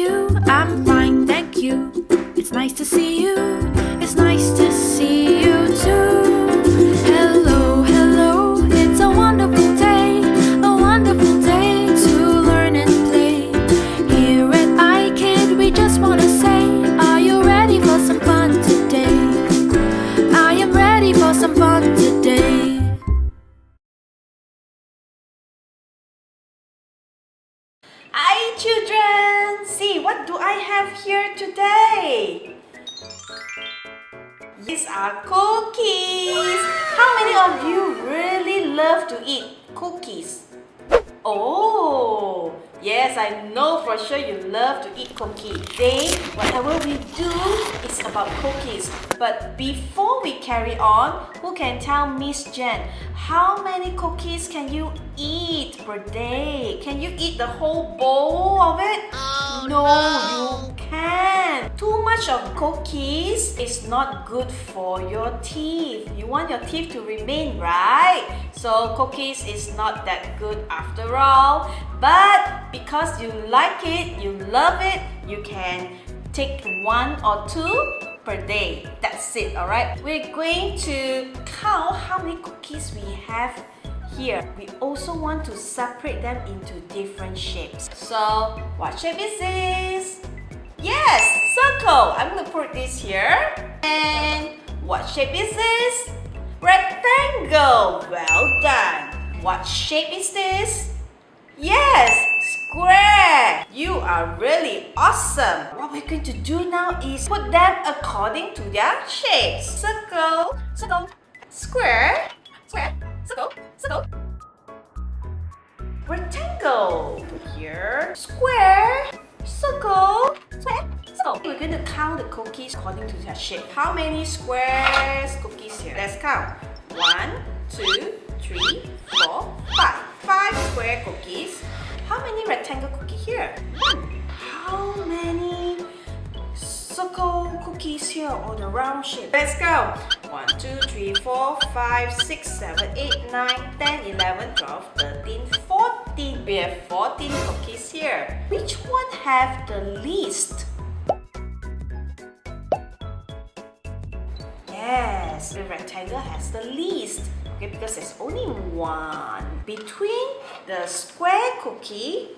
you? I'm fine, thank you. It's nice to see you. It's nice to see you too. Hello, hello. It's a wonderful day to learn and play. Here at iKid, we just want to say, are you ready for some fun today? I am ready for some fun today. Hi children! See, what do I have here today? These are cookies! How many of you really love to eat cookies? Oh, yes, I know for sure you love to eat cookies. Today, whatever we do is about cookies. But before we carry on, who can tell Miss Jen, how many cookies can you eat per day? Can you eat the whole bowl of it? No, you can't. Too much of cookies is not good for your teeth. You want your teeth to remain, right? So cookies is not that good after all. But because you like it, you love it, you can take 1 or 2 per day. That's it, alright? We're going to count how many cookies we have here. We also want to separate them into different shapes. So, what shape is this? Yes, circle. I'm going to put this here. And what shape is this? Rectangle. Well done. What shape is this? Yes, square. You are really awesome. What we're going to do now is put them according to their shapes. Circle, circle, square, square, circle, circle. Rectangle. Put here. Square, circle, square, circle. We're going to count the cookies according to their shape. How many squares cookies here? Let's count. 1, 2, 3, 4, 5. 5 square cookies. How many rectangle cookies here? How many circle cookies here on the round shape? Let's go. 1, 2, 3, 4, 5, 6, 7, 8, 9, 10, 11, 12, 13, 14. We have 14 cookies here. Which one have the least? Yes, the rectangle has the least. Okay, because there's only one. Between the square cookie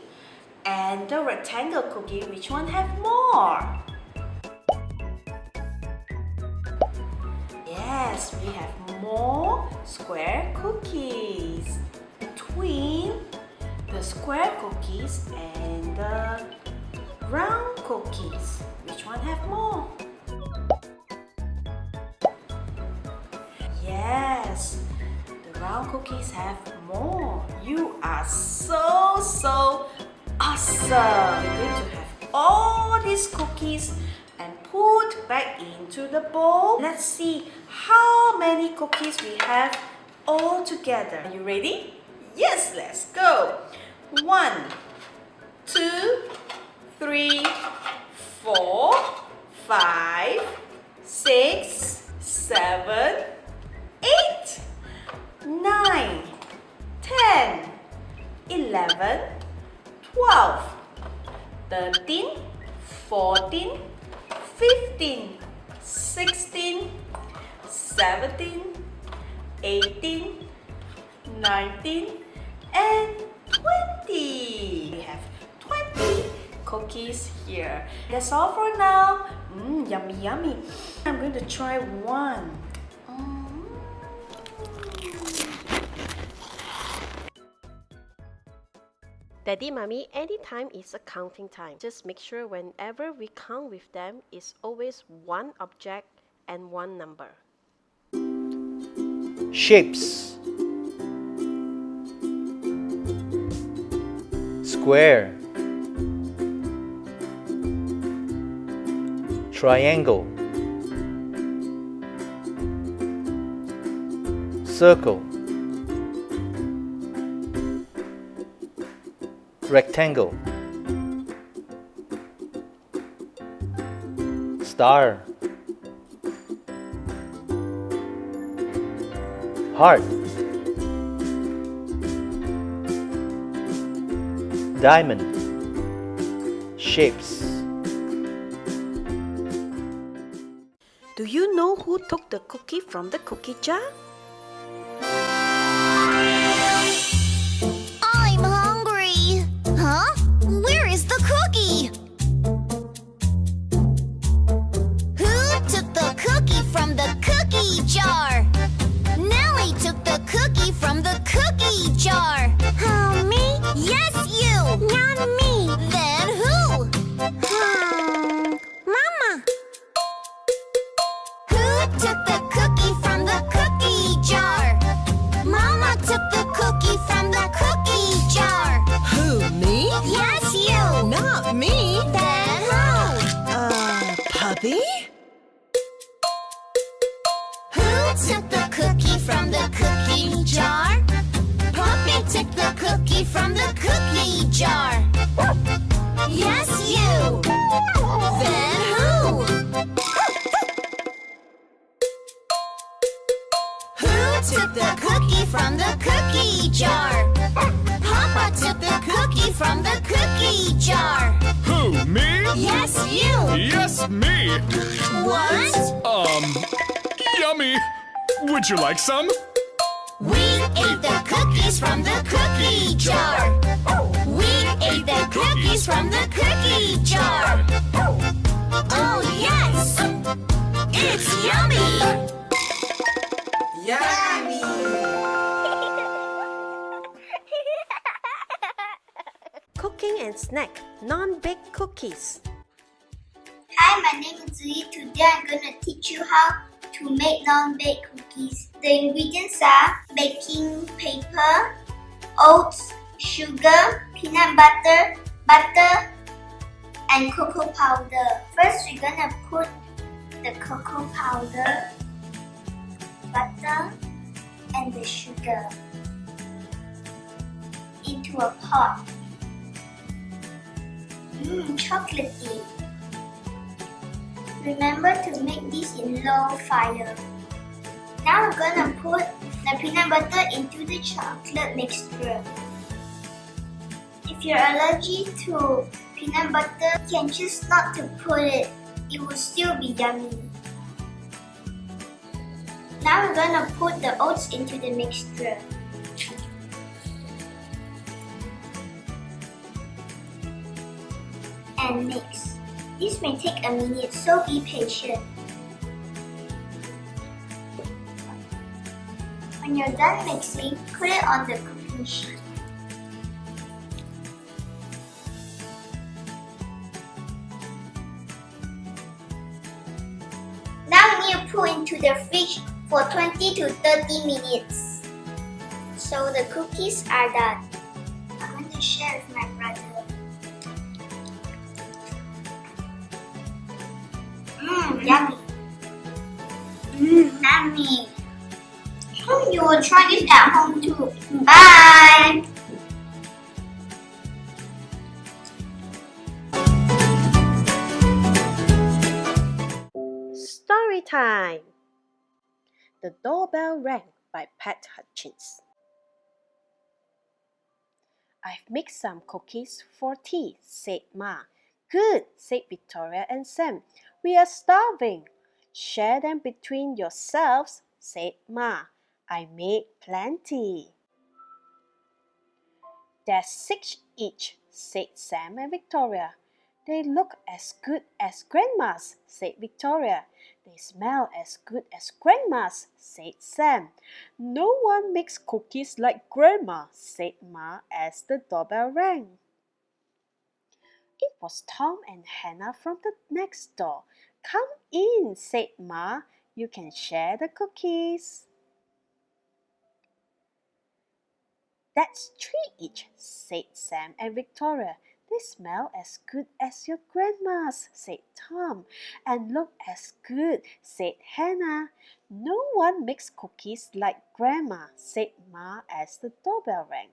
and the rectangle cookie, which one have more? Yes, we have more square cookies. Between the square cookies and the round cookies, which one have more? Yes, the round cookies have more. You are so awesome. We're going to have all these cookies and put back into the bowl. Let's see how many cookies we have all together. Are you ready? Yes, let's go. 1, 2, 3, 4, 5, 6, 7, 8, 9, 10, 11, 12, 13, 14, 15, 16, 17, 18, 19, and 20. We have 20 cookies here. That's all for now. Yummy, yummy. I'm going to try one. Daddy, Mommy, anytime is a counting time. Just make sure whenever we count with them, it's always one object and one number. Shapes. Square. Triangle. Circle. Rectangle. Star. Heart. Diamond. Shapes. Do you know who took the cookie from the cookie jar? I'm hungry. Huh? Where is the cookie? Who took the cookie from the cookie jar? Nellie took the cookie from the cookie jar. Oh, me? Yes, you. Not me. Then who? Mama. Who took the cookie from the cookie jar? Mama took the cookie from the cookie jar. Who, me? Yes, you. Not me. Then who? Puppy? Who took the cookie from the cookie jar? Puppy took the cookie from the cookie jar. Yes, you. Then who? Who took the cookie from the cookie jar? Papa took the cookie from the cookie jar. Who, me? Yes, you. Yes, me. What? Yummy. Would you like some? We ate the cookies from the cookie jar. We ate the cookies from the cookie jar. Oh, yes! It's yummy! Yummy! Cooking and snack, non-baked cookies. Hi, my name is Zui. Today I'm going to teach you how to make non-baked cookies. The ingredients are baking paper, oats, sugar, peanut butter, and cocoa powder. First, we're going to put the cocoa powder, butter, and the sugar into a pot. Chocolatey. Remember to make this in low fire. Now we're gonna put the peanut butter into the chocolate mixture. If you're allergic to peanut butter, you can choose not to put it. It will still be yummy. Now we're gonna put the oats into the mixture. And mix. This may take a minute, so be patient. When you're done mixing, put it on the cooking sheet. Now we need to put into the fridge for 20 to 30 minutes. So the cookies are done. I'm going to share with my brother. Yummy. Yummy. Hope you will try this at home too. Bye. Story time. The Doorbell Rang by Pat Hutchins. I've mixed some cookies for tea, said Ma. Good, said Victoria and Sam. We are starving. Share them between yourselves, said Ma. I made plenty. There's 6 each, said Sam and Victoria. They look as good as Grandma's, said Victoria. They smell as good as Grandma's, said Sam. No one makes cookies like Grandma, said Ma as the doorbell rang. It was Tom and Hannah from the next door. Come in, said Ma. You can share the cookies. That's 3 each, said Sam and Victoria. They smell as good as your grandma's, said Tom. And look as good, said Hannah. No one makes cookies like Grandma, said Ma as the doorbell rang.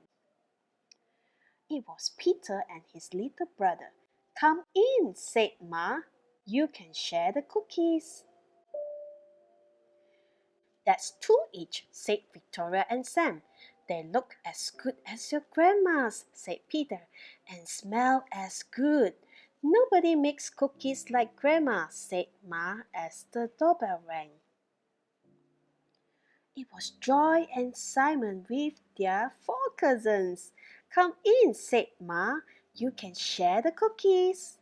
It was Peter and his little brother. Come in, said Ma. You can share the cookies. That's 2 each, said Victoria and Sam. They look as good as your grandma's, said Peter, and smell as good. Nobody makes cookies like Grandma, said Ma as the doorbell rang. It was Joy and Simon with their 4 cousins. Come in, said Ma. You can share the cookies.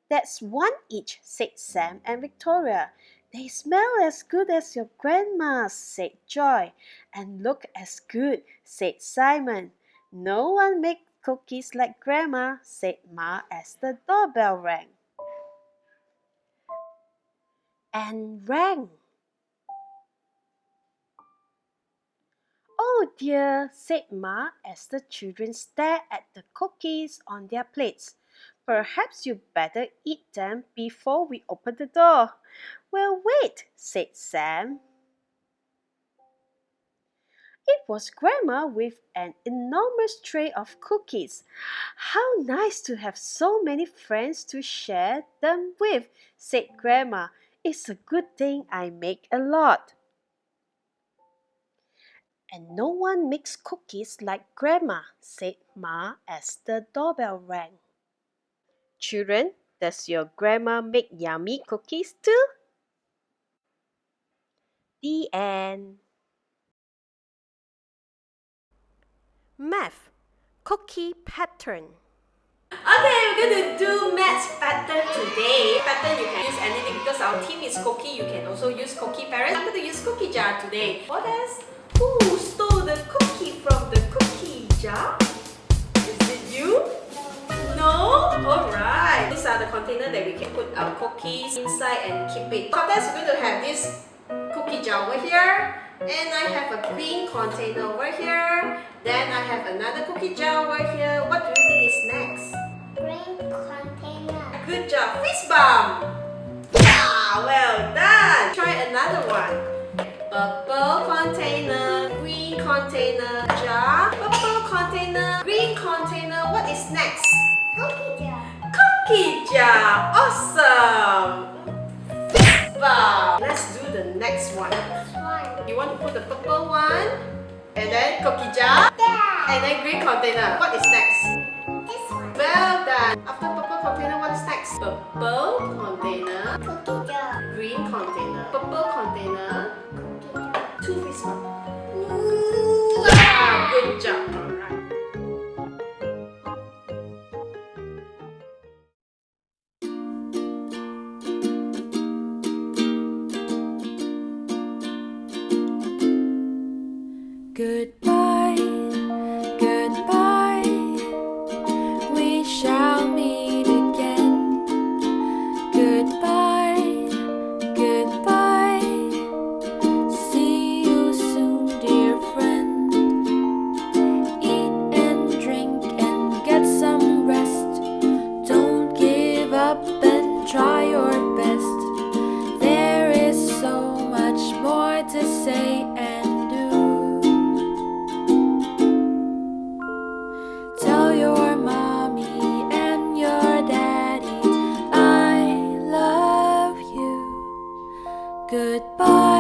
That's 1 each, said Sam and Victoria. They smell as good as your grandma's, said Joy. And look as good, said Simon. No one makes cookies like Grandma, said Ma as the doorbell rang. And rang. Oh dear, said Ma as the children stared at the cookies on their plates. Perhaps you better eat them before we open the door. Well, wait, said Sam. It was Grandma with an enormous tray of cookies. How nice to have so many friends to share them with, said Grandma. It's a good thing I make a lot. And no one makes cookies like Grandma, said Ma as the doorbell rang. Children, does your grandma make yummy cookies too? The end. Math cookie pattern. Okay, we're going to do maths pattern today. Pattern you can use anything because our theme is cookie. You can also use cookie parents. I'm going to use cookie jar today. What else? Who stole the cookie from the cookie jar? Is it you? No? Alright. These are the containers that we can put our cookies inside and keep it. Contents, we're going to have this cookie jar over here. And I have a green container over here. Then I have another cookie jar over here. What do you think is next? Green container. Good job. Fist bump. Yeah, well done. Try another one. Purple container, green container, jar, purple container, green container. What is next? Cookie jar. Cookie jar. Awesome. Fist bump. Let's do the next one. This one. You want to put the purple one, and then cookie jar, Yeah. and then green container. What is next? This one. Well done. After purple container, what is next? Purple container, Cookie jar. green container, purple container, Cookie jar. 2 fist bump. Wow, good job. Alright. Goodbye, goodbye. We shall meet again. Goodbye, goodbye. See you soon, dear friend. Eat and drink and get some rest. Don't give up and try your best. There is so much more to say and do. Tell your mommy and your daddy I love you. Goodbye.